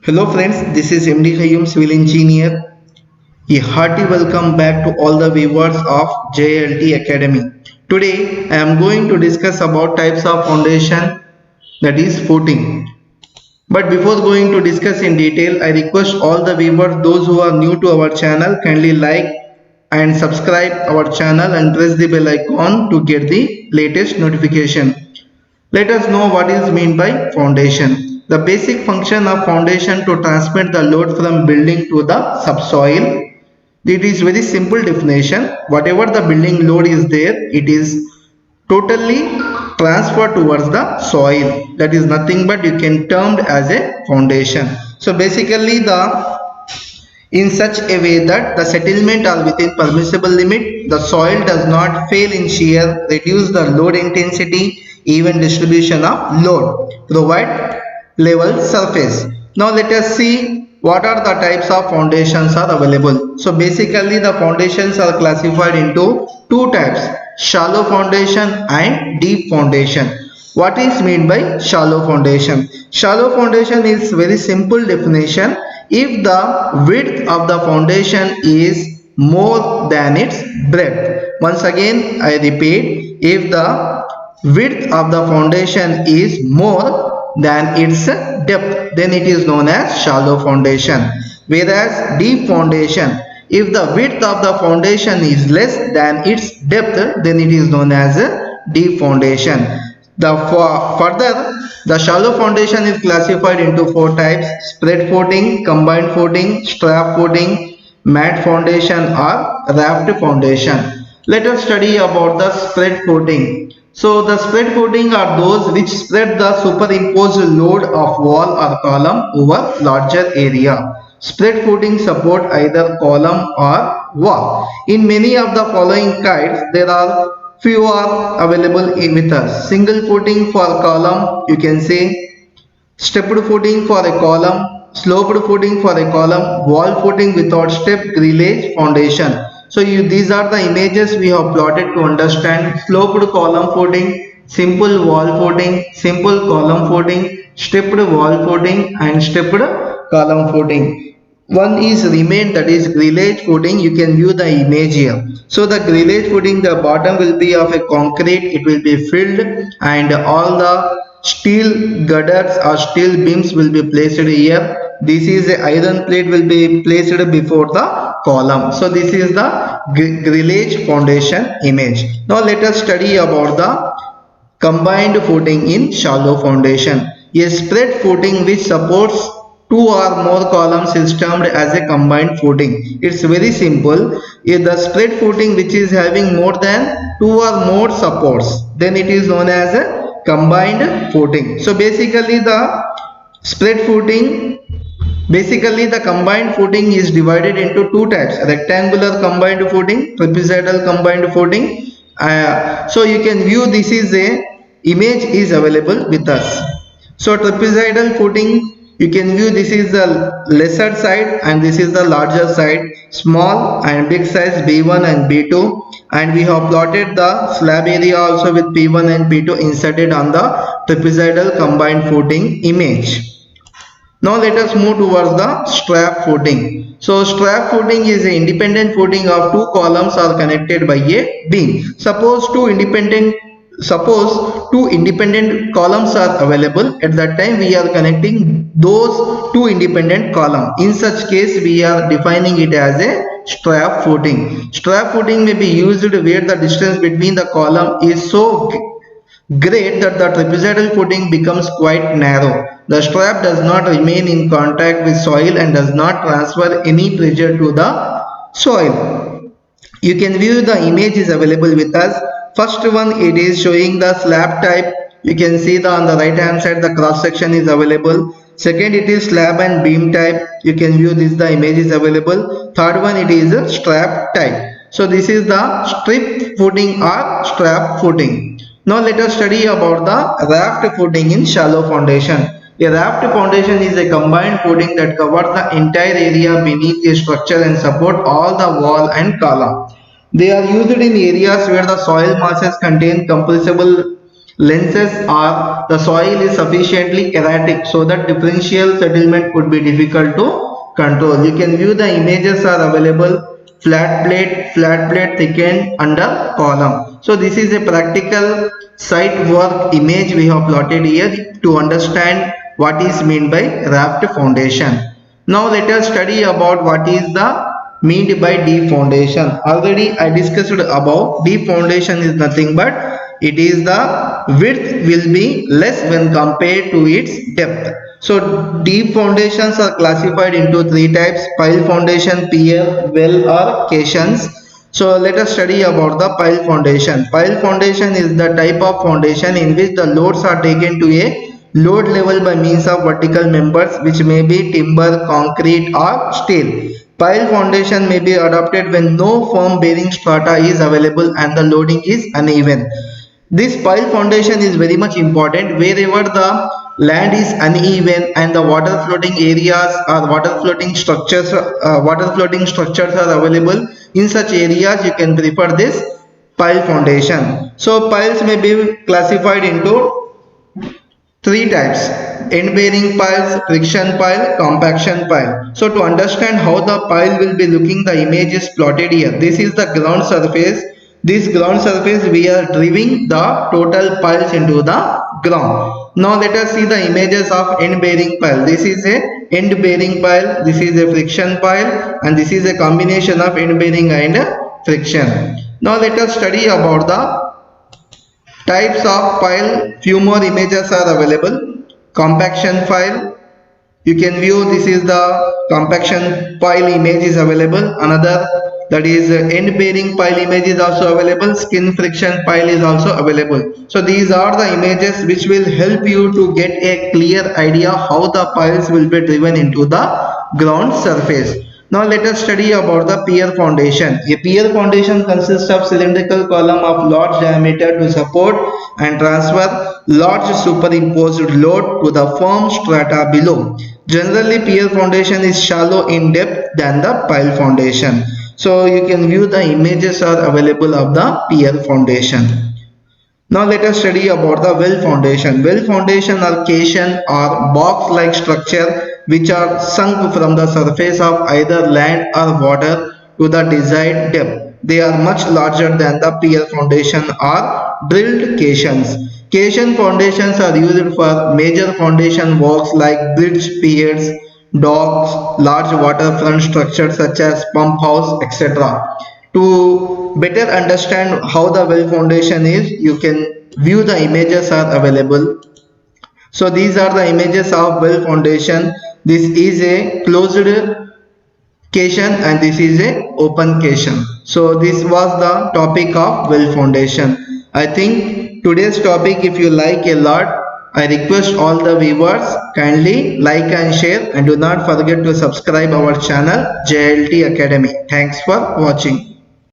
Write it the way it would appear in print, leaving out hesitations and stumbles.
Hello friends, this is MD Khayyum Civil Engineer. A hearty welcome back to all the viewers of JLT Academy. Today I am going to discuss about types of foundation, that is footing. But before going to discuss in detail, I request all the viewers, those who are new to our channel, kindly like and subscribe our channel and press the bell icon to get the latest notification. Let us know what is meant by foundation. The basic function of foundation to transmit the load from building to the subsoil. It is very simple definition. Whatever the building load is there, it is totally transferred towards the soil. That is nothing but you can termed as a foundation. So basically in such a way that the settlement are within permissible limit, the soil does not fail in shear, reduce the load intensity, even distribution of load, provide level surface. Now let us see what are the types of foundations are available. So basically the foundations are classified into two types, shallow foundation and deep foundation. What is meant by shallow foundation? Shallow foundation is very simple definition. If the width of the foundation is more than its breadth. Once again I repeat, if the width of the foundation is more than its depth, then it is known as shallow foundation. Whereas deep foundation, if the width of the foundation is less than its depth, then it is known as a deep foundation. Further, the shallow foundation is classified into four types: spread footing, combined footing, strap footing, mat foundation or raft foundation. Let us study about the spread footing. So the spread footing are those which spread the superimposed load of wall or column over larger area. Spread footing support either column or wall. In many of the following kinds, there are few are available with us. Single footing for column, you can say stepped footing for a column, sloped footing for a column, wall footing without step, grillage foundation. So these are the images we have plotted to understand sloped column footing, simple wall footing, simple column footing, stepped wall footing and stepped column footing. One is remain, that is grillage footing. You can view the image here. So the grillage footing, the bottom will be of a concrete, it will be filled and all the steel girders or steel beams will be placed here. This is a iron plate will be placed before the column. So this is the grillage foundation image. Now let us study about the combined footing in shallow foundation. A spread footing which supports two or more columns is termed as a combined footing. It's very simple. If the spread footing which is having more than two or more supports, then it is known as a combined footing. So basically the spread footing, basically the combined footing is divided into two types: rectangular combined footing, trapezoidal combined footing. So you can view, this is a image is available with us. So trapezoidal footing, you can view, this is the lesser side and this is the larger side, small and big size B1 and B2, and we have plotted the slab area also with P1 and P2 inserted on the trapezoidal combined footing image. Now let us move towards the strap footing. So strap footing is an independent footing of two columns are connected by a beam. Suppose two independent columns are available. At that time we are connecting those two independent columns. In such case we are defining it as a strap footing. Strap footing may be used where the distance between the column is so great that the trapezoidal footing becomes quite narrow. The strap does not remain in contact with soil and does not transfer any pressure to the soil. You can view the image is available with us. First one, it is showing the slab type. You can see on the right hand side the cross section is available. Second, it is slab and beam type. You can view this, the image is available. Third one, it is a strap type. So this is the strip footing or strap footing. Now let us study about the raft footing in shallow foundation. A raft foundation is a combined footing that covers the entire area beneath a structure and support all the wall and column. They are used in areas where the soil masses contain compressible lenses or the soil is sufficiently erratic so that differential settlement could be difficult to control. You can view the images are available flat plate thickened under column. So this is a practical site work image we have plotted here to understand what is meant by raft foundation. Now let us study about what is the meant by deep foundation. Already I discussed above, deep foundation is nothing but it is the width will be less when compared to its depth. So deep foundations are classified into three types: pile foundation, pier, well or caissons. So let us study about the pile foundation. Pile foundation is the type of foundation in which the loads are taken to a load level by means of vertical members which may be timber, concrete or steel. Pile foundation may be adopted when no firm bearing strata is available and the loading is uneven. This pile foundation is very much important wherever the land is uneven and the water floating areas or water floating structures are available. In such areas you can prefer this pile foundation. So piles may be classified into three types: end bearing piles, friction pile, compaction pile. So to understand how the pile will be looking, the image is plotted here. This is the ground surface. This ground surface we are driving the total piles into the ground. Now let us see the images of end bearing pile. This is a end bearing pile, this is a friction pile, and this is a combination of end bearing and friction. Now let us study about the types of pile. Few more images are available. Compaction pile, you can view, this is the compaction pile image is available. Another, that is end bearing pile image is also available. Skin friction pile is also available. So these are the images which will help you to get a clear idea how the piles will be driven into the ground surface. Now let us study about the pier foundation. A pier foundation consists of cylindrical column of large diameter to support and transfer large superimposed load to the firm strata below. Generally, pier foundation is shallow in depth than the pile foundation. So you can view the images are available of the pier foundation. Now let us study about the well foundation. Well foundation are caisson or box-like structure which are sunk from the surface of either land or water to the desired depth. They are much larger than the pier foundation or drilled caissons. Caisson foundations are used for major foundation works like bridge, piers, docks, large waterfront structures such as pump house, etc. To better understand how the well foundation is, you can view the images are available. So these are the images of well foundation. This is a closed caisson and this is a open caisson. So this was the topic of well foundation. I think today's topic, if you like a lot, I request all the viewers kindly like and share, and do not forget to subscribe our channel JLT Academy. Thanks for watching.